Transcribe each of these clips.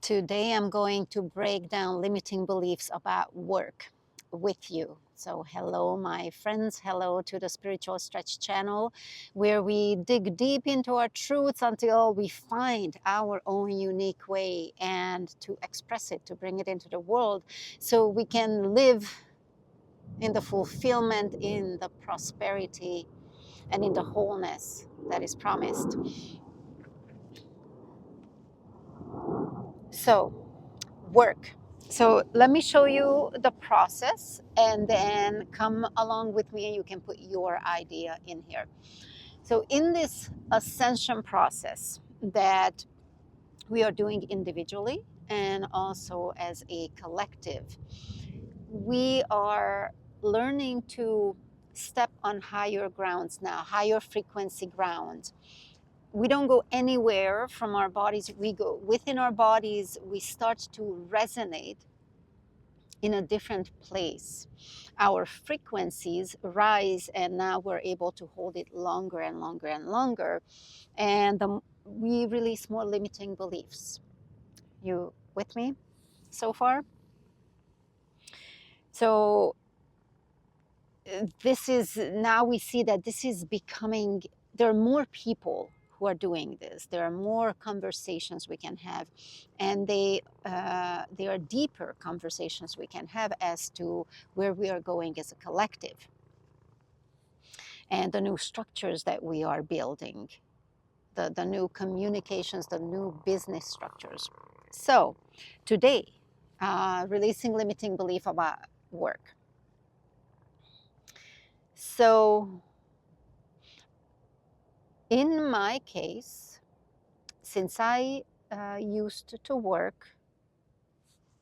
Today I'm going to break down limiting beliefs about work with you. So hello my friends, hello to the Spiritual Stretch channel, where we dig deep into our truths until we find our own unique way and to express it, to bring it into the world so we can live in the fulfillment, in the prosperity, and in the wholeness that is promised. So, work. So let me show you the process and then come along with me and you can put your idea in here. So in this ascension process that we are doing individually and also as a collective, we are learning to step on higher grounds now, higher frequency grounds. We don't go anywhere from our bodies. We go within our bodies. We start to resonate in a different place. Our frequencies rise, and now we're able to hold it longer and longer and longer. And we release more limiting beliefs. You with me so far? So this is, now we see that this is becoming, there are more people who are doing this. There are more conversations we can have, and they are deeper conversations we can have as to where we are going as a collective and the new structures that we are building, the new communications, the new business structures. So today, releasing limiting belief about work. So in my case, since I used to work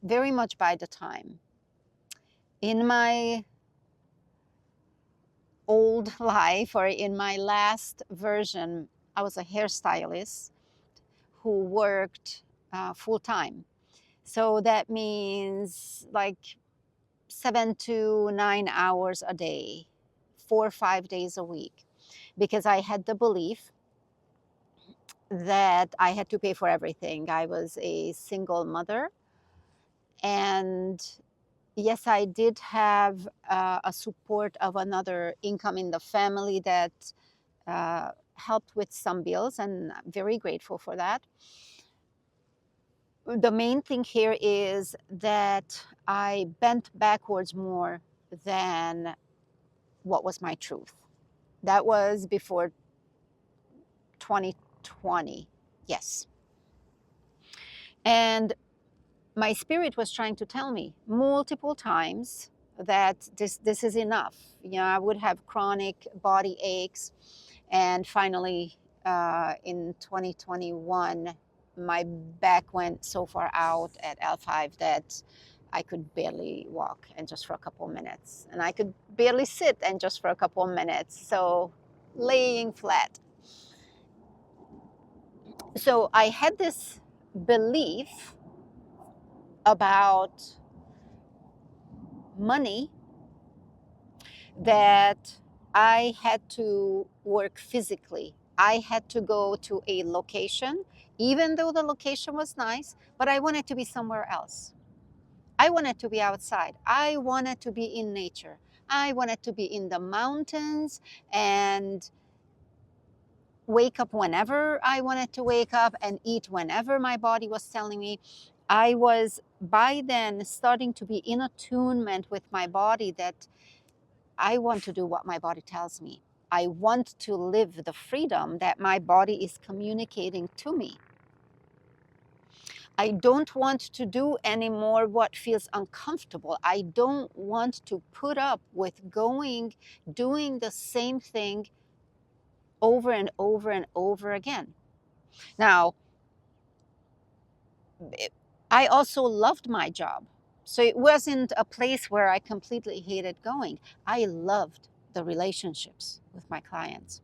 very much by the time, in my old life or in my last version, I was a hairstylist who worked full time. So that means like 7 to 9 hours a day, 4 or 5 days a week, because I had the belief that I had to pay for everything. I was a single mother, and yes, I did have a support of another income in the family that helped with some bills, and I'm very grateful for that. The main thing here is that I bent backwards more than what was my truth. That was before 2020, yes. And my spirit was trying to tell me multiple times that this is enough. You know, I would have chronic body aches, and finally, in 2021, my back went so far out at L5 that I could barely walk, and just for a couple of minutes, and I could barely sit, and just for a couple of minutes. So, laying flat. So I had this belief about money that I had to work physically. I had to go to a location, even though the location was nice, but I wanted to be somewhere else. I wanted to be outside. I wanted to be in nature. I wanted to be in the mountains and wake up whenever I wanted to wake up and eat whenever my body was telling me. I was by then starting to be in attunement with my body that I want to do what my body tells me. I want to live the freedom that my body is communicating to me. I don't want to do anymore what feels uncomfortable. I don't want to put up with doing the same thing over and over and over again. Now, I also loved my job. So it wasn't a place where I completely hated going. I loved the relationships with my clients.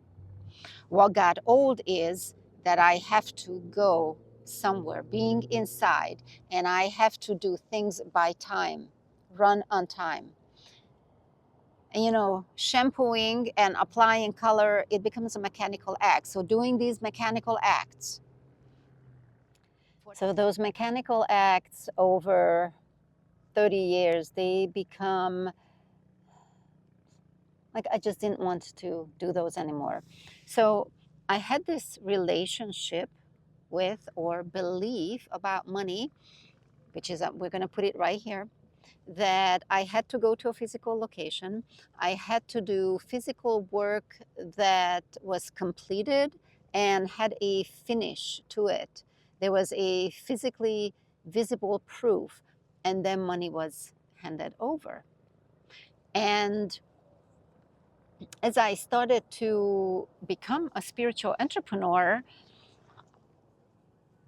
What got old is that I have to go somewhere, being inside, and I have to do things by time, run on time. And you know, shampooing and applying color, it becomes a mechanical act. So doing these mechanical acts So those mechanical acts over 30 years, they become like I just didn't want to do those anymore. So I had this relationship with or belief about money, which is, we're going to put it right here, that I had to go to a physical location. I had to do physical work that was completed and had a finish to it. There was a physically visible proof, and then money was handed over. And as I started to become a spiritual entrepreneur,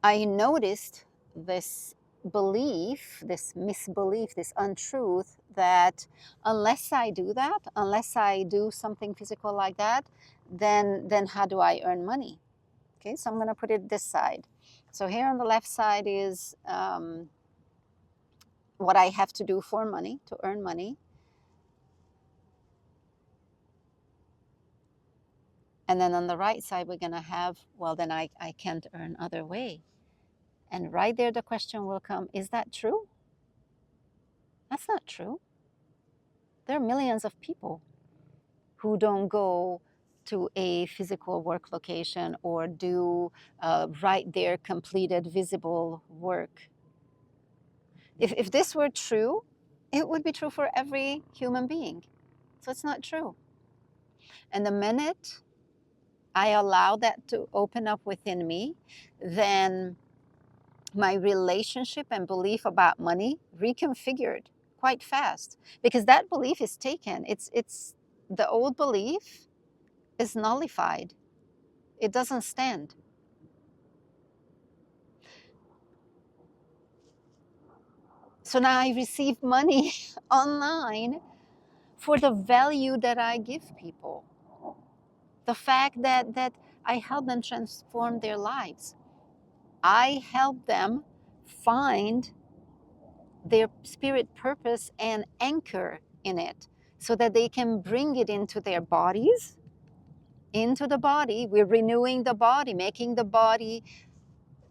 I noticed this belief, this misbelief, this untruth that unless I do that, unless I do something physical like that, then how do I earn money? Okay, so I'm going to put it this side. So here on the left side is what I have to do for money, to earn money. And then on the right side, we're going to have, well, then I can't earn other way. And right there, the question will come, is that true? That's not true. There are millions of people who don't go to a physical work location or do right there completed visible work. If this were true, it would be true for every human being. So it's not true. And the minute I allow that to open up within me, then my relationship and belief about money reconfigured quite fast, because that belief is taken. It's the old belief is nullified. It doesn't stand. So now I receive money online for the value that I give people. The fact that I help them transform their lives. I help them find their spirit purpose and anchor in it so that they can bring it into their bodies, into the body. We're renewing the body, making the body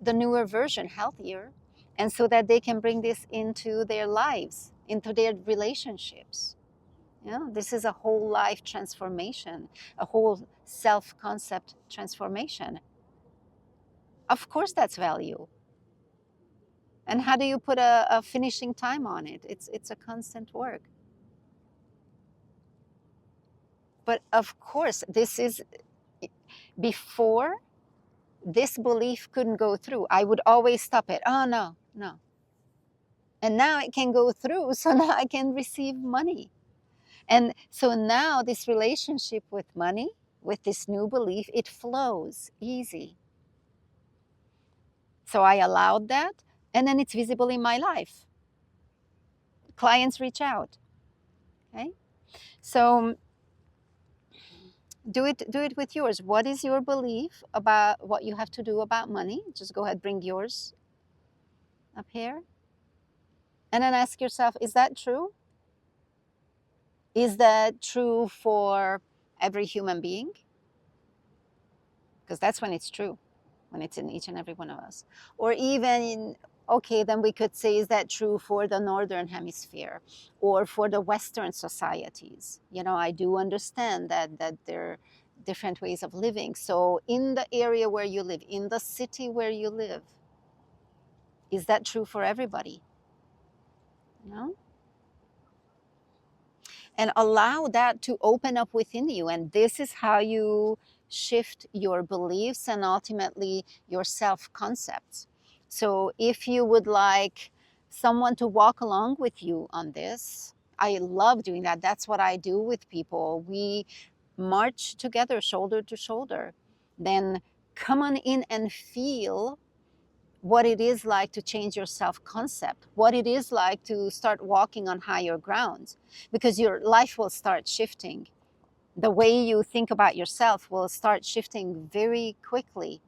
the newer version, healthier, and so that they can bring this into their lives, into their relationships. You know, this is a whole life transformation, a whole self-concept transformation. Of course, that's value. And how do you put a finishing time on it? It's a constant work. But of course, this is before this belief couldn't go through. I would always stop it. Oh, no, no. And now it can go through, so now I can receive money. And so now this relationship with money, with this new belief, it flows easy. So I allowed that, and then it's visible in my life. Clients reach out. Okay? So do it with yours. What is your belief about what you have to do about money? Just go ahead, bring yours up here. And then ask yourself, is that true? Is that true for every human being? Because that's when it's true, when it's in each and every one of us. Or even, okay, then we could say, is that true for the Northern Hemisphere or for the Western societies? You know, I do understand that there are different ways of living. So in the area where you live, in the city where you live, is that true for everybody? You know? And allow that to open up within you. And this is how you shift your beliefs and ultimately your self-concepts. So if you would like someone to walk along with you on this, I love doing that. That's what I do with people. We march together, shoulder to shoulder. Then come on in and feel what it is like to change your self-concept, what it is like to start walking on higher grounds, because your life will start shifting. The way you think about yourself will start shifting very quickly,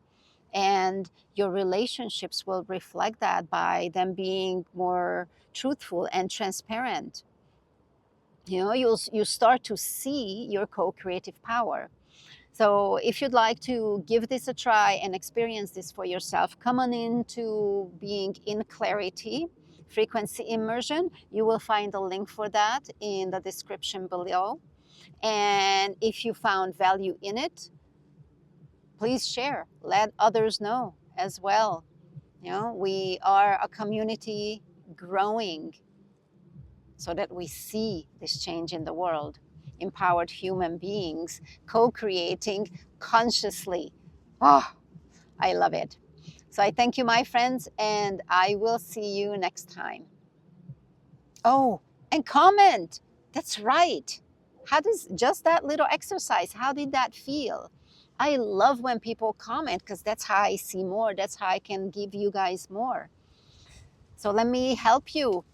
and your relationships will reflect that by them being more truthful and transparent. You know, you start to see your co-creative power. So if you'd like to give this a try and experience this for yourself, come on into being in clarity, frequency immersion. You will find a link for that in the description below. And if you found value in it, please share. Let others know as well. You know, we are a community growing so that we see this change in the world. Empowered human beings co-creating consciously. Oh, I love it. So I thank you, my friends, and I will see you next time. Oh, and comment. That's right. How does just that little exercise, how did that feel? I love when people comment because that's how I see more. That's how I can give you guys more. So let me help you.